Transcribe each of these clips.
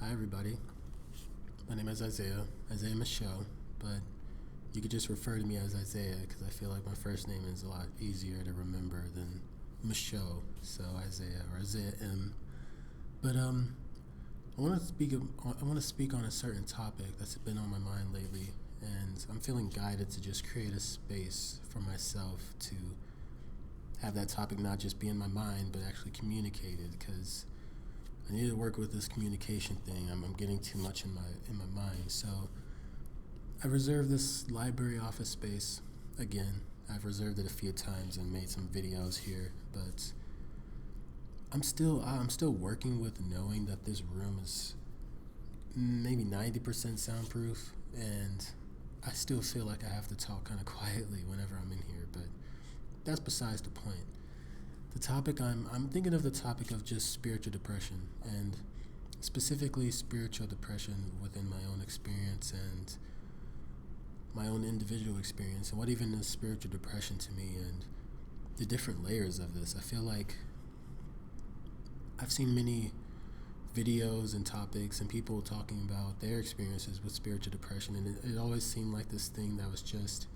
Hi, everybody. My name is Isaiah Michelle, but you could just refer to me as Isaiah because I feel like my first name is a lot easier to remember than Michelle. So Isaiah or Isaiah M. But I want to speak on a certain topic that's been on my mind lately, and I'm feeling guided to just create a space for myself to have that topic not just be in my mind, but actually communicated because I need to work with this communication thing. I'm getting too much in my mind. So I reserved this library office space again. I've reserved it a few times and made some videos here, but I'm still working with knowing that this room is maybe 90% soundproof, and I still feel like I have to talk kind of quietly whenever I'm in here. But that's besides the point. The topic I'm thinking of the topic of just spiritual depression, and specifically spiritual depression within my own experience and my own individual experience, and what even is spiritual depression to me, and the different layers of this. I feel like I've seen many videos and topics and people talking about their experiences with spiritual depression, and it always seemed like this thing that was just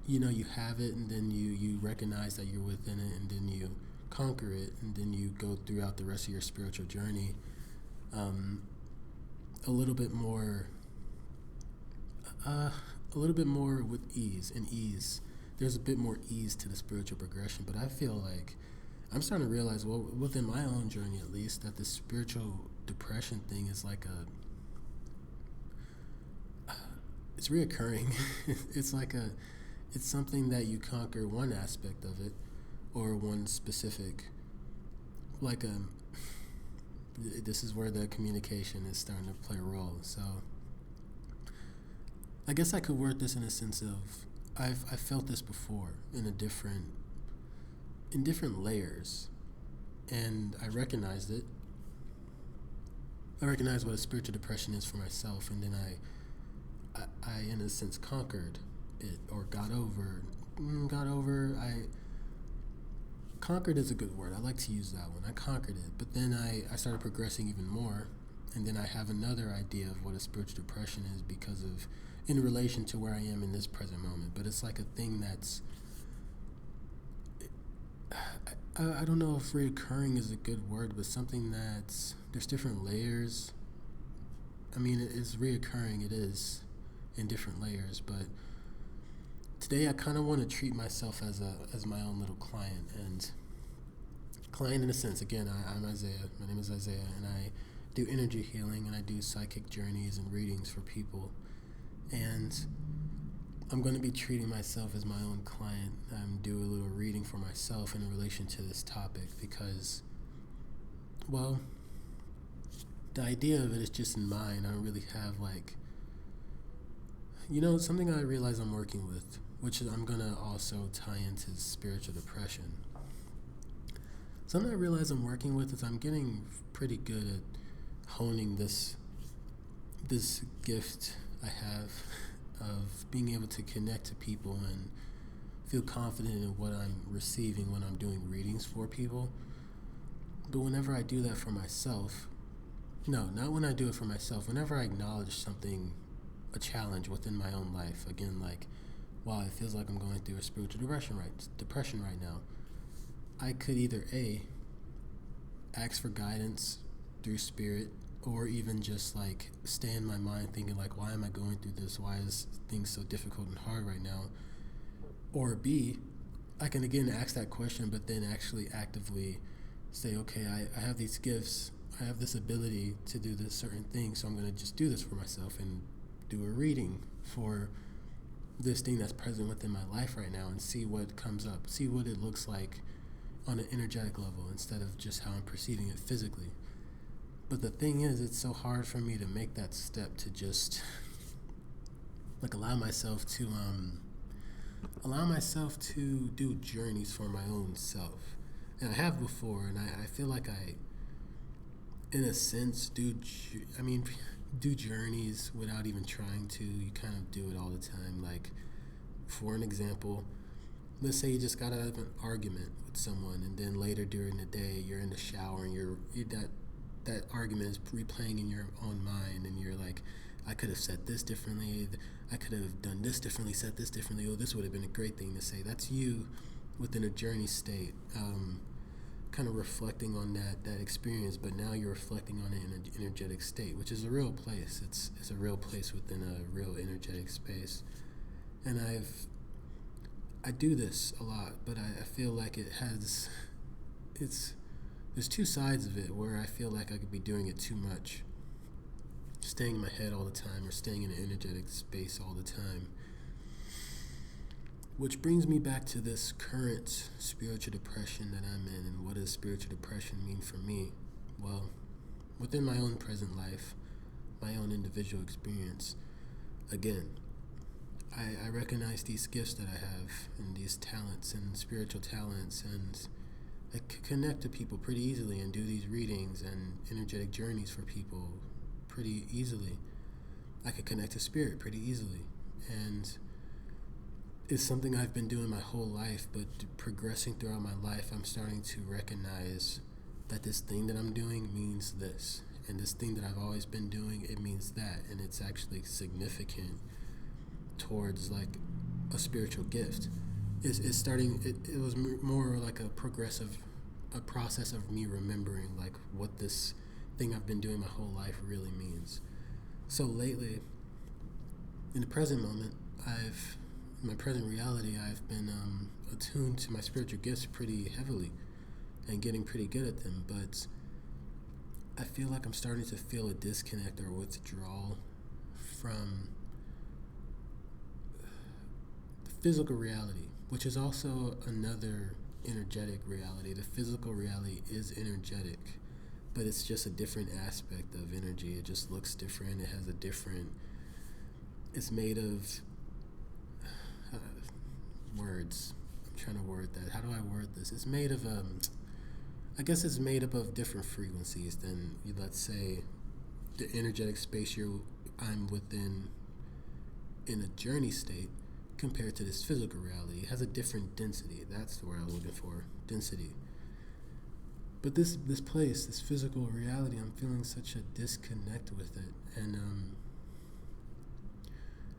you have it, and then you recognize that you're within it, and then you conquer it, and then you go throughout the rest of your spiritual journey um, a little bit more with ease. There's a bit more ease to the spiritual progression, but I feel like I'm starting to realize, well, within my own journey at least, that the spiritual depression thing is like it's reoccurring. it's like it's something that you conquer one aspect of it, or one specific, like this is where the communication is starting to play a role. So I guess I could word this in a sense of I've felt this before in different layers, and I recognized it. I recognized what a spiritual depression is for myself, and then I in a sense conquered it, or got over. I conquered is a good word. I like to use that one. I conquered it, but then I started progressing even more, and then I have another idea of what a spiritual depression is because of in relation to where I am in this present moment. But it's like a thing that's I don't know if reoccurring is a good word, but something that's there's different layers. I mean, it's reoccurring. It is in different layers, but today I kind of want to treat myself as my own little client, and client in a sense. Again, I'm Isaiah. My name is Isaiah, and I do energy healing, and I do psychic journeys and readings for people, and I'm going to be treating myself as my own client. Do a little reading for myself in relation to this topic because, well, the idea of it is just in mind. I don't really have something I realize I'm working with, which is I'm going to also tie into spiritual depression. Something I realize I'm working with is I'm getting pretty good at honing this gift I have of being able to connect to people and feel confident in what I'm receiving when I'm doing readings for people. But whenever I do that for myself, no, not when I do it for myself, whenever I acknowledge something, a challenge within my own life, again, like, wow, it feels like I'm going through a spiritual depression right now, I could either A, ask for guidance through spirit, or even just like stay in my mind thinking like, why am I going through this? Why is things so difficult and hard right now? Or B, I can again ask that question, but then actually actively say, okay, I have these gifts, I have this ability to do this certain thing, so I'm going to just do this for myself and do a reading for this thing that's present within my life right now, and see what comes up, see what it looks like on an energetic level instead of just how I'm perceiving it physically. But the thing is, it's so hard for me to make that step to just like allow myself to do journeys for my own self. And I have before, and I feel like I, in a sense, do journeys without even trying to. You kind of do it all the time. Like, for an example, let's say you just got out of an argument with someone, and then later during the day you're in the shower and you're that that argument is replaying in your own mind, and you're like, I could have said this differently, I could have done this differently, said this differently, oh, this would have been a great thing to say. That's you within a journey state, kind of reflecting on that experience, but now you're reflecting on it in an energetic state, which is a real place. It's a real place within a real energetic space. And I do this a lot, but I feel like there's two sides of it where I feel like I could be doing it too much. Staying in my head all the time, or staying in an energetic space all the time. Which brings me back to this current spiritual depression that I'm in, and what does spiritual depression mean for me? Well, within my own present life, my own individual experience, again, I recognize these gifts that I have, and these talents and spiritual talents, and I can connect to people pretty easily and do these readings and energetic journeys for people pretty easily. I could connect to spirit pretty easily, and it's something I've been doing my whole life, but progressing throughout my life, I'm starting to recognize that this thing that I'm doing means this, and this thing that I've always been doing, it means that, and it's actually significant towards like a spiritual gift. It's starting. It was more like a process of me remembering like what this thing I've been doing my whole life really means. So lately, in the present moment, in my present reality, I've been attuned to my spiritual gifts pretty heavily and getting pretty good at them, but I feel like I'm starting to feel a disconnect or withdrawal from the physical reality, which is also another energetic reality. The physical reality is energetic, but it's just a different aspect of energy. It just looks different. It has a different, it's made of words. I'm trying to word that. How do I word this? It's made of, I guess it's made up of different frequencies than, let's say, the energetic space I'm within in a journey state compared to this physical reality. It has a different density. That's the word I was looking for, density. But this place, this physical reality, I'm feeling such a disconnect with it. And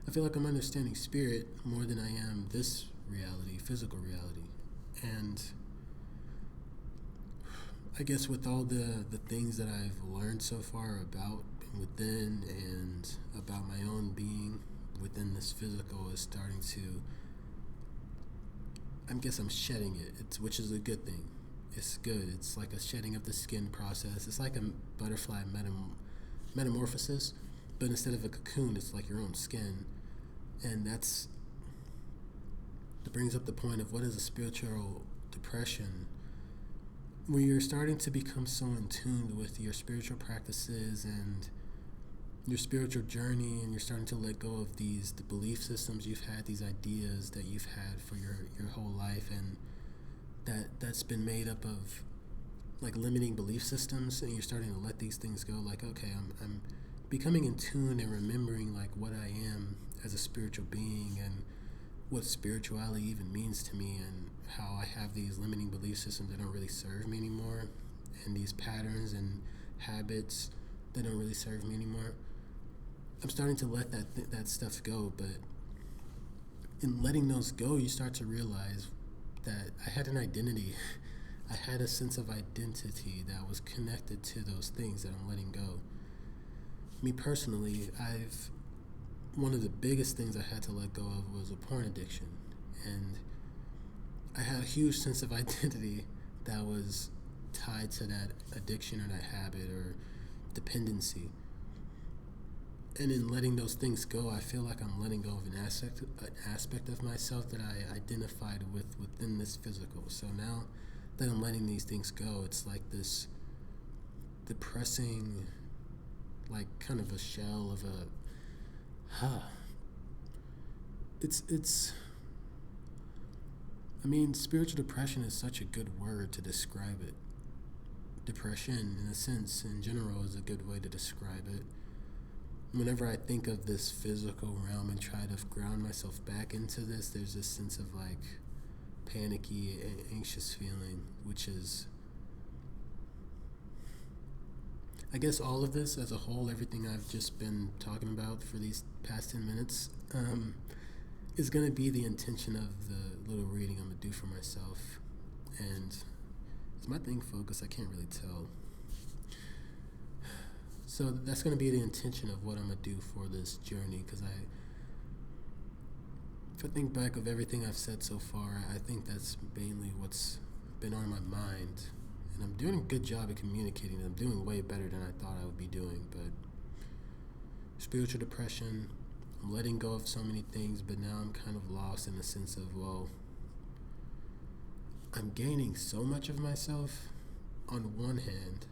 I feel like I'm understanding spirit more than I am this reality, physical reality. And I guess with all the things that I've learned so far about within and about my own being within this physical is starting to, I guess I'm shedding it, which is a good thing. It's good. It's like a shedding of the skin process. It's like a butterfly metamorphosis, but instead of a cocoon, it's like your own skin. And that brings up the point of what is a spiritual depression, where you're starting to become so in tune with your spiritual practices and your spiritual journey, and you're starting to let go of the belief systems you've had, these ideas that you've had for your whole life, and that's been made up of like limiting belief systems, and you're starting to let these things go. Like, okay, I'm becoming in tune and remembering like what I am as a spiritual being, and what spirituality even means to me, and how I have these limiting belief systems that don't really serve me anymore, and these patterns and habits that don't really serve me anymore. I'm starting to let that stuff go, but in letting those go, you start to realize that I had an identity. I had a sense of identity that was connected to those things that I'm letting go. Me personally, one of the biggest things I had to let go of was a porn addiction. And I had a huge sense of identity that was tied to that addiction or that habit or dependency. And in letting those things go, I feel like I'm letting go of an aspect of myself that I identified with within this physical. So now that I'm letting these things go, it's like this depressing, like kind of a shell of spiritual depression is such a good word to describe it. Depression, in a sense, in general, is a good way to describe it. Whenever I think of this physical realm and try to ground myself back into this, there's this sense of like panicky, anxious feeling, which is, I guess all of this as a whole, everything I've just been talking about for these past 10 minutes, is going to be the intention of the little reading I'm going to do for myself. And is my thing focused? I can't really tell. So that's going to be the intention of what I'm going to do for this journey, because if I think back of everything I've said so far, I think that's mainly what's been on my mind. And I'm doing a good job at communicating. I'm doing way better than I thought I would be doing. But spiritual depression, I'm letting go of so many things, but now I'm kind of lost in the sense of, well, I'm gaining so much of myself on one hand,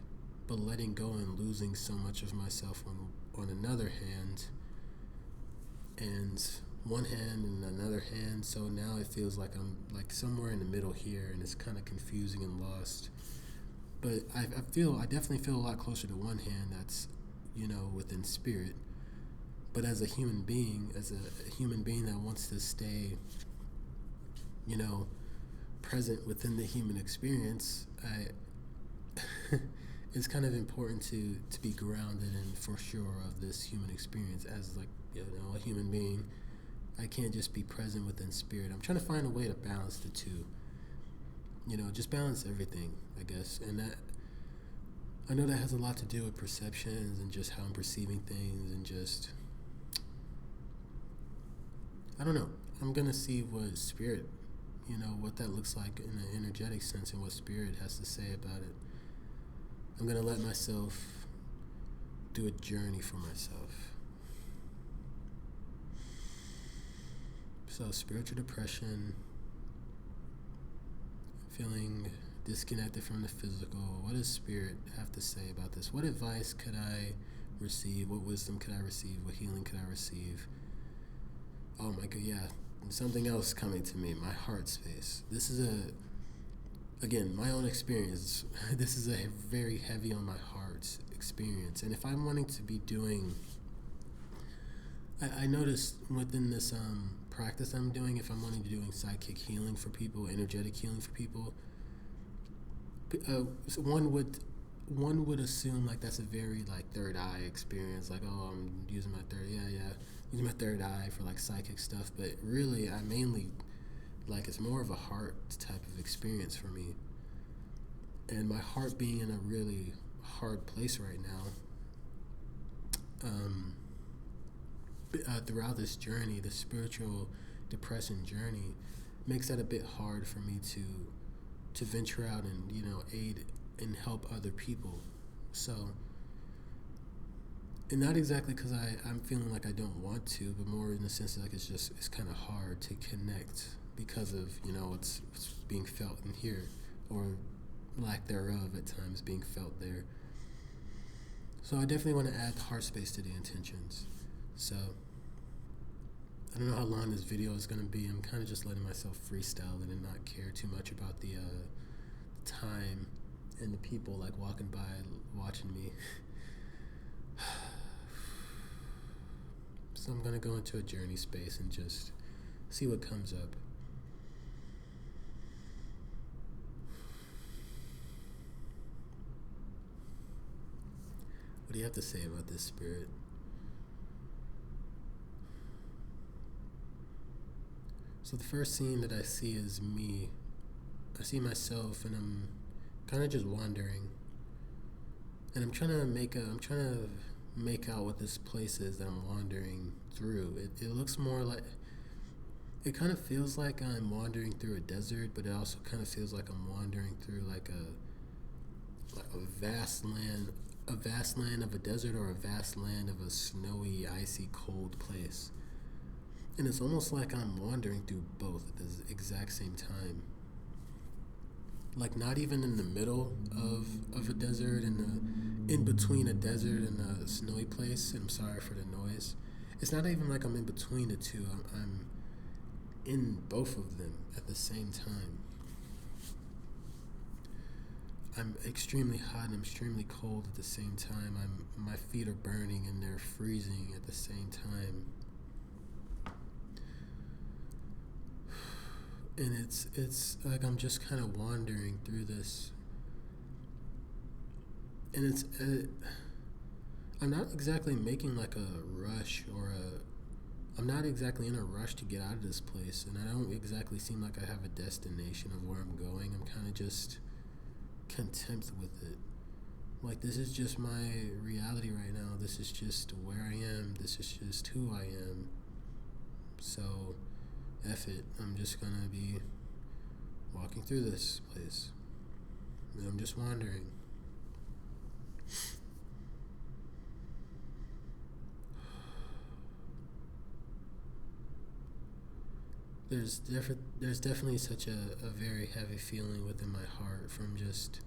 but letting go and losing so much of myself on another hand, and one hand and another hand. So now it feels like I'm like somewhere in the middle here, and it's kind of confusing and lost. But I definitely feel a lot closer to one hand that's, within spirit. But as a human being that wants to stay, present within the human experience, it's kind of important to be grounded and for sure of this human experience as a human being. I can't just be present within spirit. I'm trying to find a way to balance the two. Just balance everything, I guess. And that, I know that has a lot to do with perceptions and just how I'm perceiving things and just, I don't know. I'm going to see what spirit, what that looks like in an energetic sense and what spirit has to say about it. I'm going to let myself do a journey for myself. So spiritual depression, feeling disconnected from the physical. What does spirit have to say about this? What advice could I receive? What wisdom could I receive? What healing could I receive? Oh my God, yeah. And something else coming to me, my heart space. This is again, my own experience. This is a very heavy on my heart experience. And if I'm wanting to be doing, I noticed within this practice I'm doing, if I'm wanting to doing psychic healing for people, energetic healing for people, so one would assume like that's a very like third eye experience, like, oh, I'm using my using my third eye for like psychic stuff. But really, I mainly like, it's more of a heart type of experience for me. And my heart being in a really hard place right now, throughout this journey, the spiritual depression journey, makes that a bit hard for me to venture out and aid and help other people. So, and not exactly because I'm feeling like I don't want to, but more in the sense that like it's kind of hard to connect because of what's being felt in here, or lack thereof at times being felt there. So I definitely want to add heart space to the intentions. So I don't know how long this video is going to be. I'm kind of just letting myself freestyle it and not care too much about the time and the people like walking by watching me. So I'm going to go into a journey space and just see what comes up. What do you have to say about this, spirit? So the first scene that I see is me. I see myself, and I'm kind of just wandering. And I'm trying to make out what this place is that I'm wandering through. It looks more like, it kind of feels like I'm wandering through a desert, but it also kind of feels like I'm wandering through like a vast land of a desert, or a vast land of a snowy, icy, cold place. And it's almost like I'm wandering through both at the exact same time. Like not even in the middle of a desert, and in between a desert and a snowy place. And I'm sorry for the noise. It's not even like I'm in between the two. I'm in both of them at the same time. I'm extremely hot and I'm extremely cold at the same time. My feet are burning and they're freezing at the same time. And it's like I'm just kind of wandering through this. And I'm not exactly making like a rush or a. I'm not exactly in a rush to get out of this place, and I don't exactly seem like I have a destination of where I'm going. I'm kind of just content with it. Like, this is just my reality right now. This is just where I am. This is just who I am. So, F it. I'm just gonna be walking through this place. And I'm just wandering. There's definitely such a very heavy feeling within my heart from just.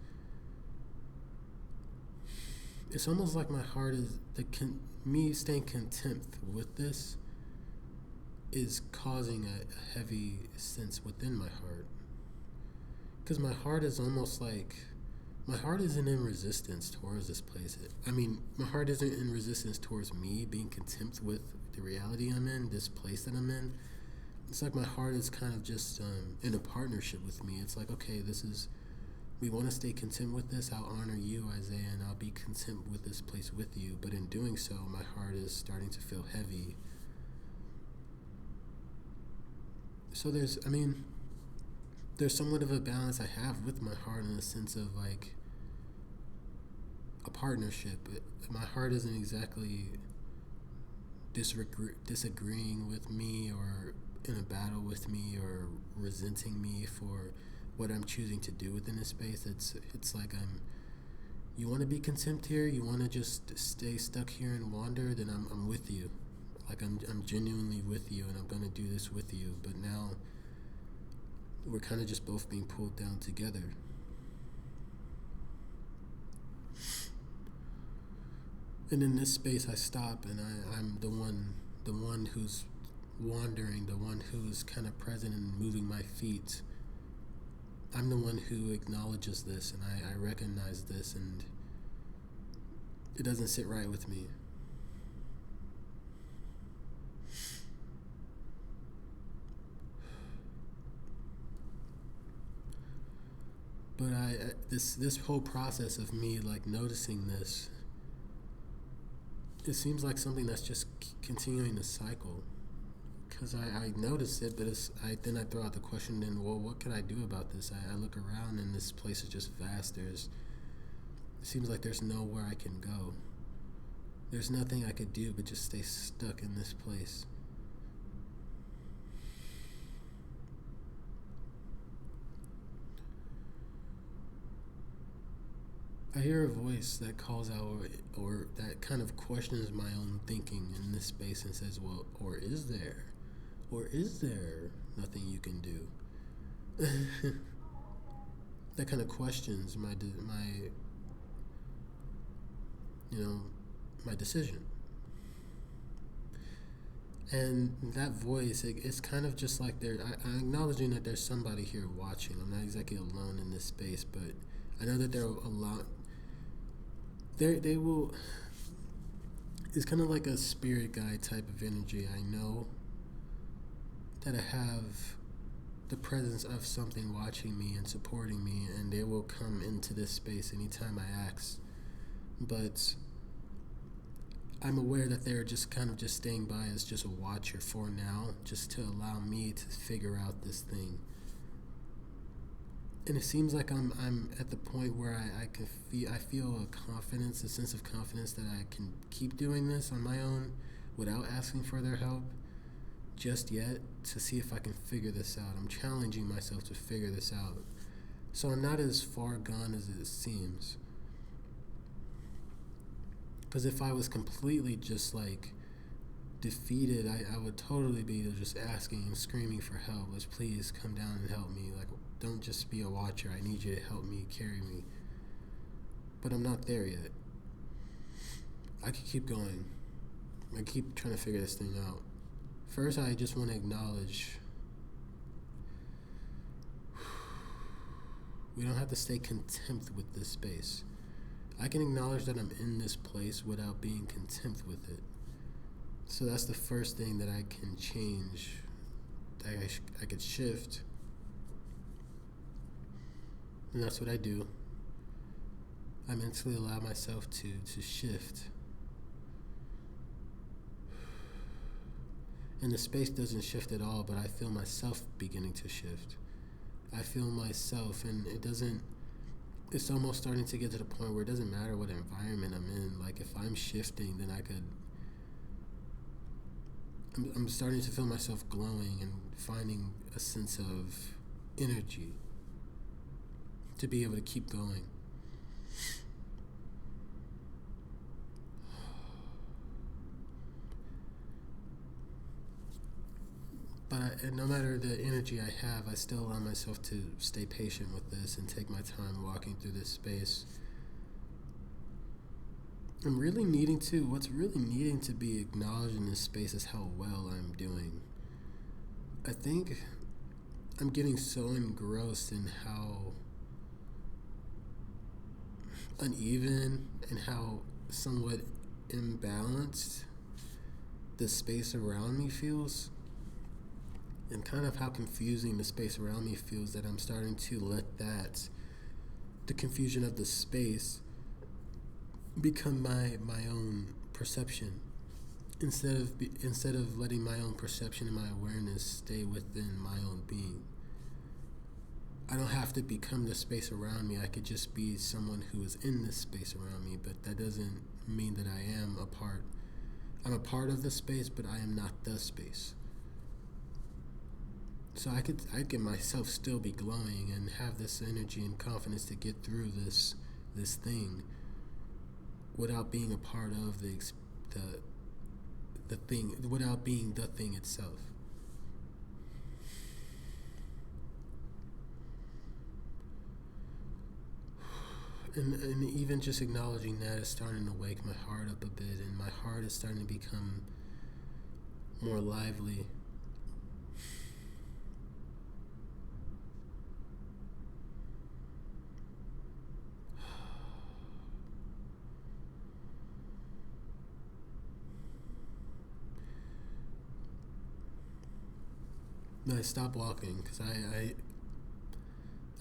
It's almost like my heart is me staying content with this is causing a heavy sense within my heart. Because my heart is almost like my heart isn't in resistance towards this place. I mean, my heart isn't in resistance towards me being content with the reality I'm in, this place that I'm in. It's like my heart is kind of just in a partnership with me. It's like, okay, we want to stay content with this. I'll honor you, Isaiah, and I'll be content with this place with you. But in doing so, my heart is starting to feel heavy. So there's somewhat of a balance I have with my heart in the sense of like a partnership. My heart isn't exactly disagreeing with me or in a battle with me or resenting me for what I'm choosing to do within this space. It's like you want to be content here, you want to just stay stuck here and wander, then I'm with you. Like I'm genuinely with you, and I'm gonna do this with you. But now we're kind of just both being pulled down together. And in this space, I stop, and I'm the one who's wandering, the one who's kind of present and moving my feet. I'm the one who acknowledges this, and I recognize this, and it doesn't sit right with me. But this whole process of me like noticing this, it seems like something that's just continuing to cycle. Because I noticed it, but then I throw out the question, then, well, what can I do about this? I look around, and this place is just vast. It seems like there's nowhere I can go. There's nothing I could do but just stay stuck in this place. I hear a voice that calls out or that kind of questions my own thinking in this space and says, well, or is there? Or is there nothing you can do? That kind of questions my decision. And that voice, it's kind of just like I'm acknowledging that there's somebody here watching. I'm not exactly alone in this space, but I know that there are a lot. They will. It's kind of like a spirit guide type of energy. I know that I have the presence of something watching me and supporting me, and they will come into this space anytime I ask. But I'm aware that they're just kind of just staying by as just a watcher for now, just to allow me to figure out this thing. And it seems like I'm at the point where I feel a confidence, a sense of confidence that I can keep doing this on my own without asking for their help just yet, to see if I can figure this out. I'm challenging myself to figure this out. So I'm not as far gone as it seems. Because if I was completely just like defeated, I would totally be just asking and screaming for help. Let's please come down and help me. Like, don't just be a watcher. I need you to help me, carry me. But I'm not there yet. I could keep going. I keep trying to figure this thing out. First, I just want to acknowledge we don't have to stay content with this space. I can acknowledge that I'm in this place without being content with it. So that's the first thing that I can change, that I could shift. And that's what I do. I mentally allow myself to shift. And the space doesn't shift at all, but I feel myself beginning to shift. I feel myself, and it's almost starting to get to the point where it doesn't matter what environment I'm in. Like, if I'm shifting, then I'm starting to feel myself glowing and finding a sense of energy to be able to keep going. But no matter the energy I have, I still allow myself to stay patient with this and take my time walking through this space. What's really needing to be acknowledged in this space is how well I'm doing. I think I'm getting so engrossed in how uneven and how somewhat imbalanced the space around me feels, and kind of how confusing the space around me feels, that I'm starting to let the confusion of the space become my own perception, instead of letting my own perception and my awareness stay within my own being. I don't have to become the space around me. I could just be someone who is in this space around me, but that doesn't mean that I am a part. I'm a part of the space, but I am not the space. So I could myself still be glowing and have this energy and confidence to get through this thing without being a part of the thing, without being the thing itself. And even just acknowledging that is starting to wake my heart up a bit, and my heart is starting to become more lively. I stop walking because I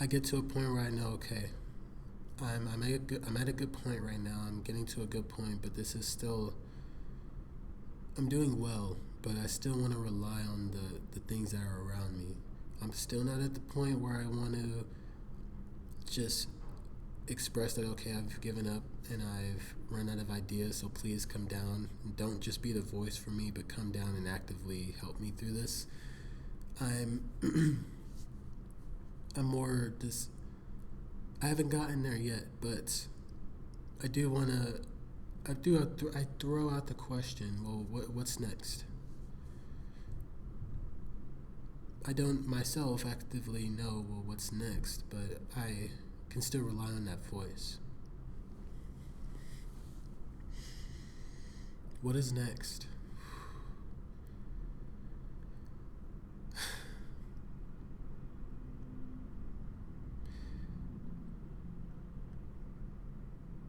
get to a point where I know, okay, I'm at a good point right now. I'm getting to a good point, but this is still, I'm doing well, but I still want to rely on the things that are around me. I'm still not at the point where I want to just express that, okay, I've given up and I've run out of ideas, so please come down. Don't just be the voice for me, but come down and actively help me through this. I'm more this. I haven't gotten there yet, but I do want to. I throw out the question. Well, what's next? I don't myself actively know what's next, but I can still rely on that voice. What is next?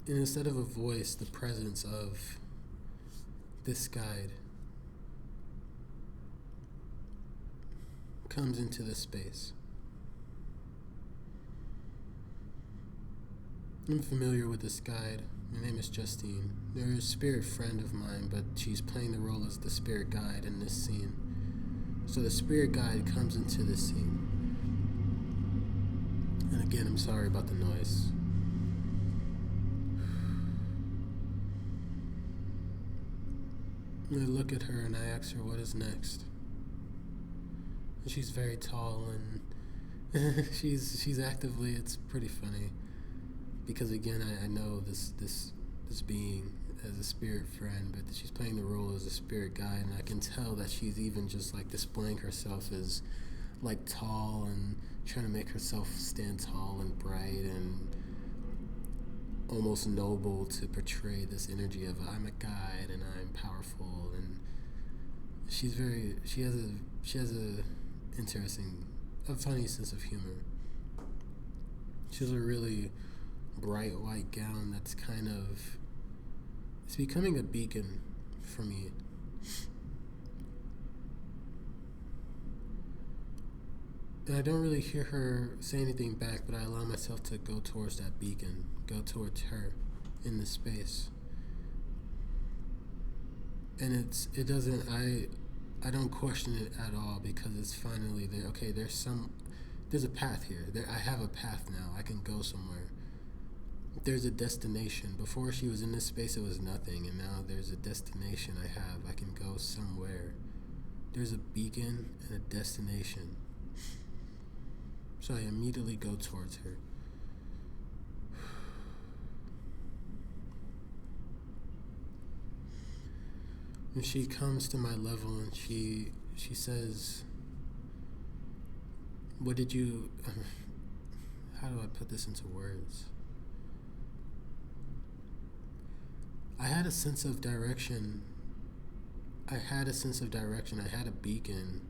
And instead of a voice, the presence of this guide comes into the space. I'm familiar with this guide. Her name is Justine. They're a spirit friend of mine, but she's playing the role as the spirit guide in this scene. So the spirit guide comes into this scene. And again, I'm sorry about the noise. I look at her and I ask her what is next. And she's very tall, and she's actively, it's pretty funny, because again I know this being as a spirit friend, but she's playing the role as a spirit guide, and I can tell that she's even just like displaying herself as like tall and trying to make herself stand tall and bright and almost noble to portray this energy of I'm a guide and I'm powerful, and she has a funny sense of humor. She has a really bright white gown that's it's becoming a beacon for me. And I don't really hear her say anything back, but I allow myself to go towards that beacon, go towards her in the space. And I don't question it at all because it's finally there. Okay, there's a path here. I have a path now. I can go somewhere. There's a destination. Before she was in this space, it was nothing, and now there's a destination I have. I can go somewhere. There's a beacon and a destination. So I immediately go towards her. And she comes to my level and she says, what did you, how do I put this into words? I had a sense of direction. I had a beacon.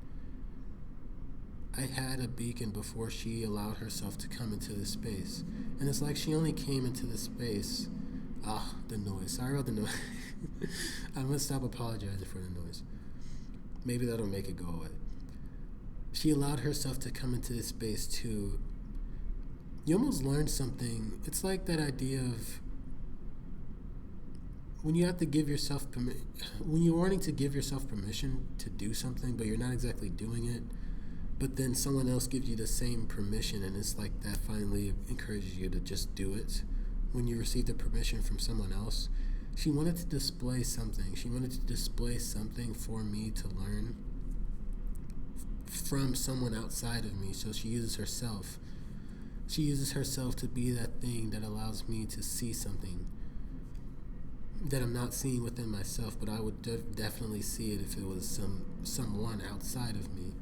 I had a beacon before she allowed herself to come into this space. And it's like she only came into this space. The noise. Sorry about the noise. I'm going to stop apologizing for the noise. Maybe that'll make it go away. She allowed herself to come into this space to... You almost learn something. It's like that idea of... When you have to give yourself... When you're wanting to give yourself permission to do something, but you're not exactly doing it, but then someone else gives you the same permission, and it's like that finally encourages you to just do it. When you receive the permission from someone else, she wanted to display something. She wanted to display something for me to learn from someone outside of me. So she uses herself. She uses herself to be that thing that allows me to see something that I'm not seeing within myself, but I would definitely see it if it was someone outside of me.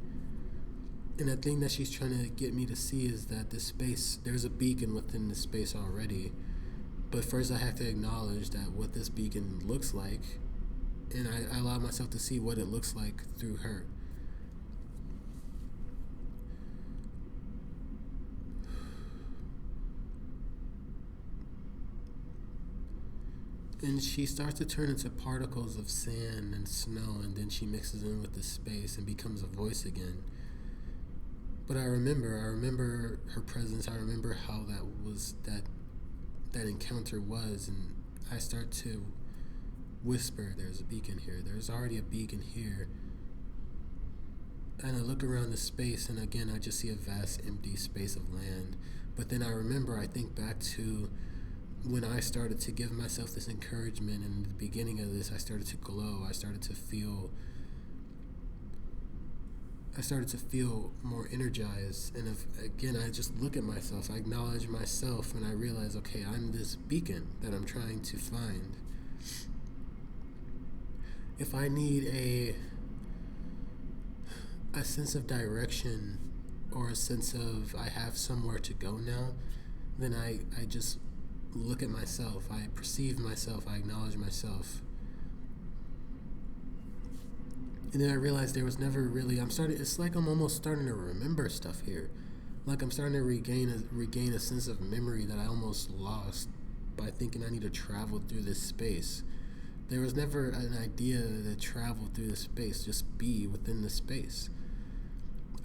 And the thing that she's trying to get me to see is that this space, there's a beacon within this space already. But first I have to acknowledge that what this beacon looks like, and I allow myself to see what it looks like through her. And she starts to turn into particles of sand and snow, and then she mixes in with the space and becomes a voice again. But I remember her presence. I remember how that encounter was, and I start to whisper, there's a beacon here. There's already a beacon here. And I look around the space, and again, I just see a vast, empty space of land. But then I think back to when I started to give myself this encouragement, and in the beginning of this, I started to glow. I started to feel more energized. And again, I just look at myself, I acknowledge myself, and I realize, okay, I'm this beacon that I'm trying to find. If I need a sense of direction, or a sense of I have somewhere to go now, then I just look at myself, I perceive myself, I acknowledge myself. And then I realized there was never really, it's like I'm almost starting to remember stuff here. Like I'm starting to regain a sense of memory that I almost lost by thinking I need to travel through this space. There was never an idea to travel through the space, just be within the space.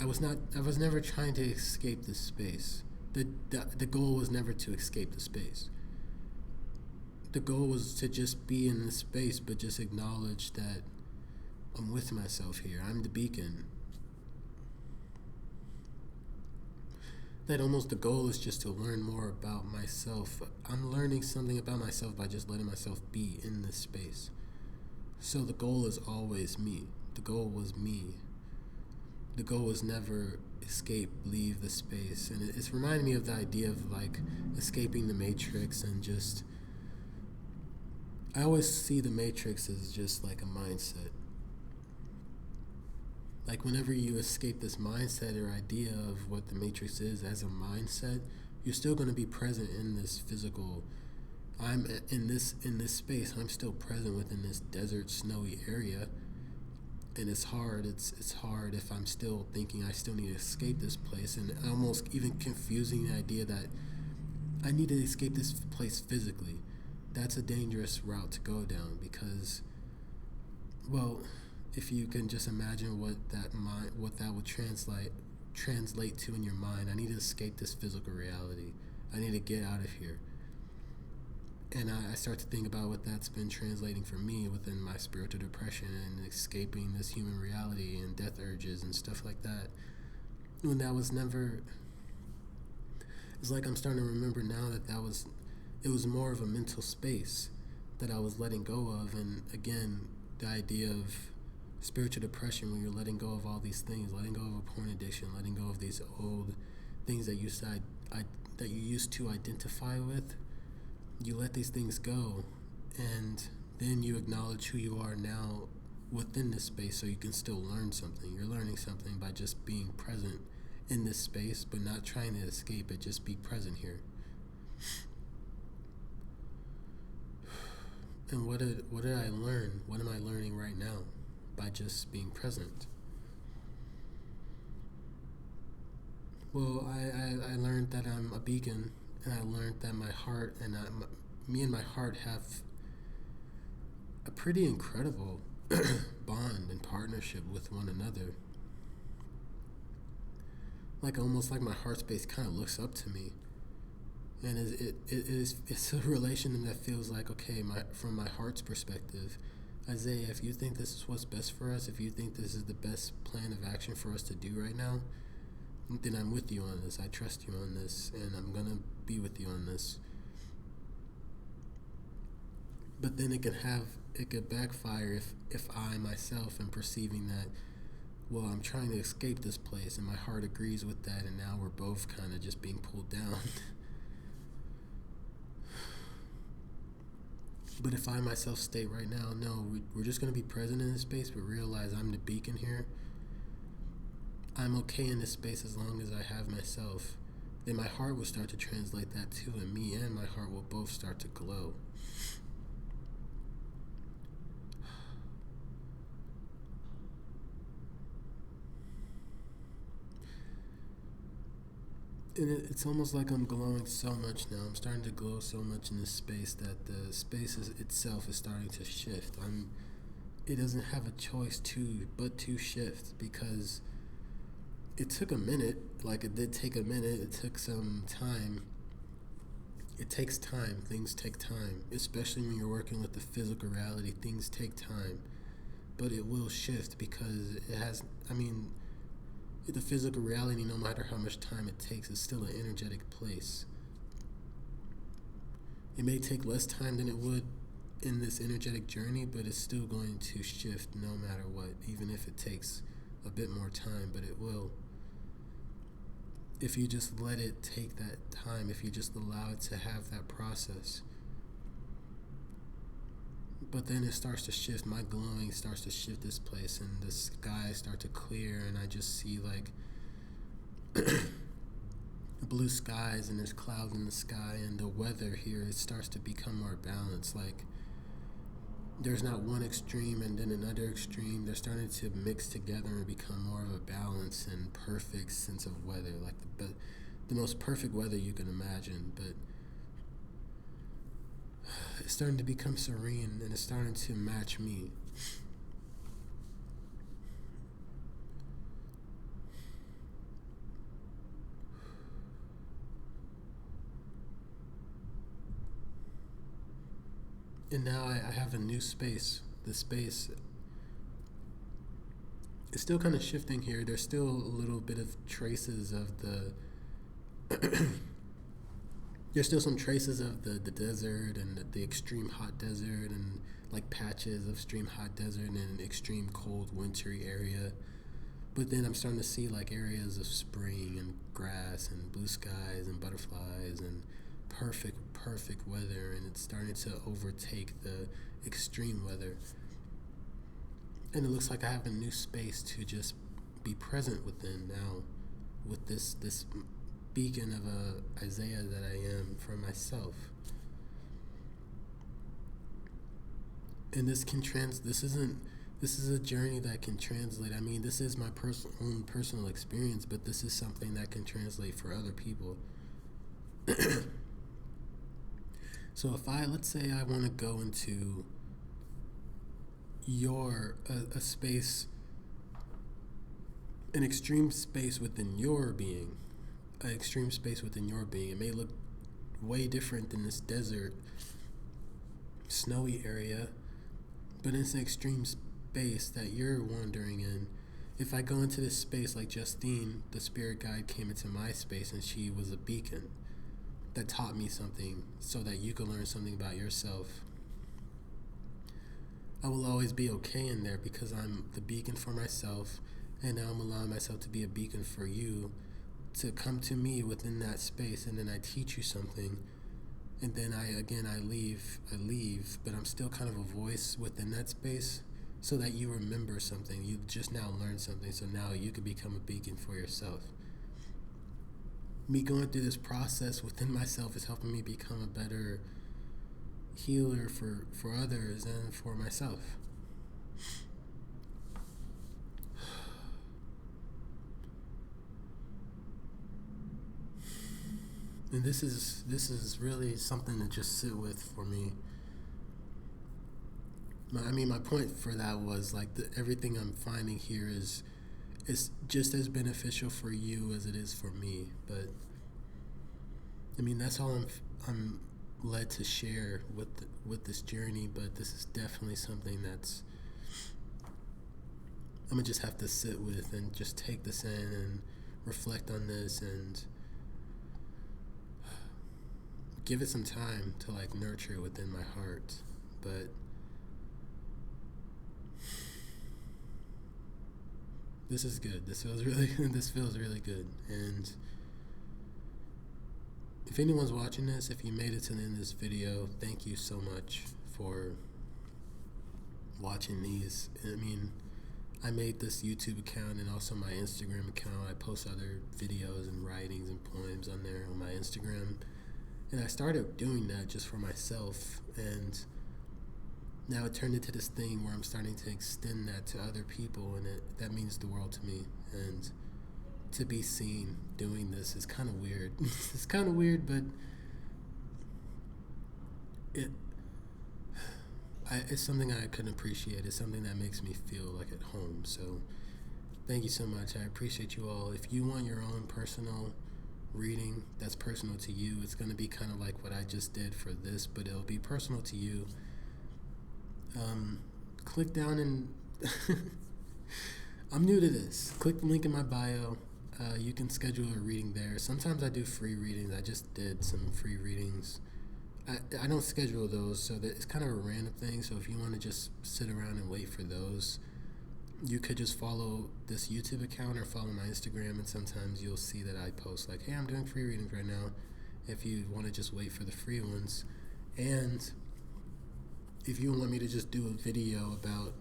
I was never trying to escape this space. The goal was never to escape the space. The goal was to just be in this space, but just acknowledge that I'm with myself here. I'm the beacon. That almost the goal is just to learn more about myself. I'm learning something about myself by just letting myself be in this space. So the goal is always me. The goal was me. The goal was never escape, leave the space. And it's reminding me of the idea of like escaping the Matrix, and just, I always see the Matrix as just like a mindset. Like whenever you escape this mindset or idea of what the Matrix is as a mindset, you're still going to be present in this physical, I'm in this space, I'm still present within this desert, snowy area. And it's hard if I'm still thinking I still need to escape this place, and almost even confusing the idea that I need to escape this place physically. That's a dangerous route to go down, because, well, if you can just imagine what that would translate to in your mind. I need to escape this physical reality. I need to get out of here. And I start to think about what that's been translating for me within my spiritual depression and escaping this human reality and death urges and stuff like that. When that was never, it's like I'm starting to remember now it was more of a mental space that I was letting go of. And again, the idea of spiritual depression, when you're letting go of all these things, letting go of a porn addiction, letting go of these old things that that you used to identify with, you let these things go, and then you acknowledge who you are now within this space, so you can still learn something. You're learning something by just being present in this space, but not trying to escape it, just be present here. And what did I learn? What am I learning right now by just being present? Well, I learned that I'm a beacon, and I learned that my heart me and my heart have a pretty incredible bond and partnership with one another. Like almost like my heart space kind of looks up to me, and it's a relation that feels like, okay, from my heart's perspective, Isaiah, if you think this is what's best for us, if you think this is the best plan of action for us to do right now, then I'm with you on this. I trust you on this, and I'm gonna be with you on this. But then it could backfire if I myself am perceiving that, well, I'm trying to escape this place, and my heart agrees with that, and now we're both kind of just being pulled down. But if I myself state right now, no, we're just going to be present in this space, but realize I'm the beacon here, I'm okay in this space as long as I have myself, then my heart will start to translate that too, and me and my heart will both start to glow. And it's almost like I'm glowing so much now. I'm starting to glow so much in this space that the space itself is starting to shift. It doesn't have a choice but to shift, because it took a minute. Like, it did take a minute. It took some time. It takes time. Things take time, especially when you're working with the physical reality. Things take time, but it will shift because the physical reality, no matter how much time it takes, is still an energetic place. It may take less time than it would in this energetic journey, but it's still going to shift no matter what, even if it takes a bit more time, but it will. If you just let it take that time, if you just allow it to have that process. But then it starts to shift. My glowing starts to shift this place, and the skies start to clear, and I just see like blue skies, and there's clouds in the sky, and the weather here, it starts to become more balanced. Like, there's not one extreme and then another extreme. They're starting to mix together and become more of a balance and perfect sense of weather, like the most perfect weather you can imagine. But it's starting to become serene, and it's starting to match me. And now I have a new space. The space is still kind of shifting here. There's still a little bit of traces of there's still some traces of the desert and the extreme hot desert, and like patches of extreme hot desert and an extreme cold wintry area. But then I'm starting to see like areas of spring and grass and blue skies and butterflies and perfect weather, and it's starting to overtake the extreme weather. And it looks like I have a new space to just be present within now, with this beacon of a Isaiah that I am for myself. And this is a journey that can translate. I mean, this is my own personal experience, but this is something that can translate for other people. So if let's say I want to go into a space, an extreme space within your being, it may look way different than this desert snowy area, but it's an extreme space that you're wandering in. If I go into this space like Justine, the spirit guide came into my space and she was a beacon that taught me something so that you could learn something about yourself. I will always be okay in there because I'm the beacon for myself, and now I'm allowing myself to be a beacon for you to come to me within that space, and then I teach you something, and then I leave, but I'm still kind of a voice within that space so that you remember something. You just now learned something, so now you can become a beacon for yourself. Me going through this process within myself is helping me become a better healer for others and for myself. And this is really something to just sit with for me. My point for that was like everything I'm finding here is just as beneficial for you as it is for me. But that's all I'm led to share with this journey. But this is definitely something that's I'm gonna just have to sit with and just take this in and reflect on this and give it some time to like nurture within my heart. But this is good. This feels really good. And if anyone's watching this, if you made it to the end of this video, thank you so much for watching these. I made this YouTube account and also my Instagram account. I post other videos and writings and poems on there on my Instagram. And I started doing that just for myself, and now it turned into this thing where I'm starting to extend that to other people, and that means the world to me. And to be seen doing this is kind of weird. It's kind of weird, but it's something I can appreciate. It's something that makes me feel like at home. So thank you so much. I appreciate you all. If you want your own personal reading that's personal to you, it's going to be kind of like what I just did for this, but it'll be personal to you. Click down and I'm new to this. Click the link in my bio. You can schedule a reading there. Sometimes I do free readings. I just did some free readings. I don't schedule those, so that it's kind of a random thing. So if you want to just sit around and wait for those, you could just follow this YouTube account or follow my Instagram, and sometimes you'll see that I post like, hey, I'm doing free readings right now, if you want to just wait for the free ones. And if you want me to just do a video about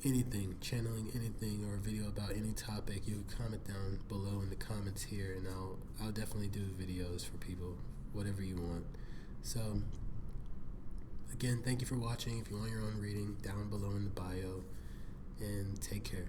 anything, channeling anything, or a video about any topic, you would comment down below in the comments here, and I'll definitely do videos for people, whatever you want. So again, thank you for watching. If you want your own reading, down below in the bio, and take care.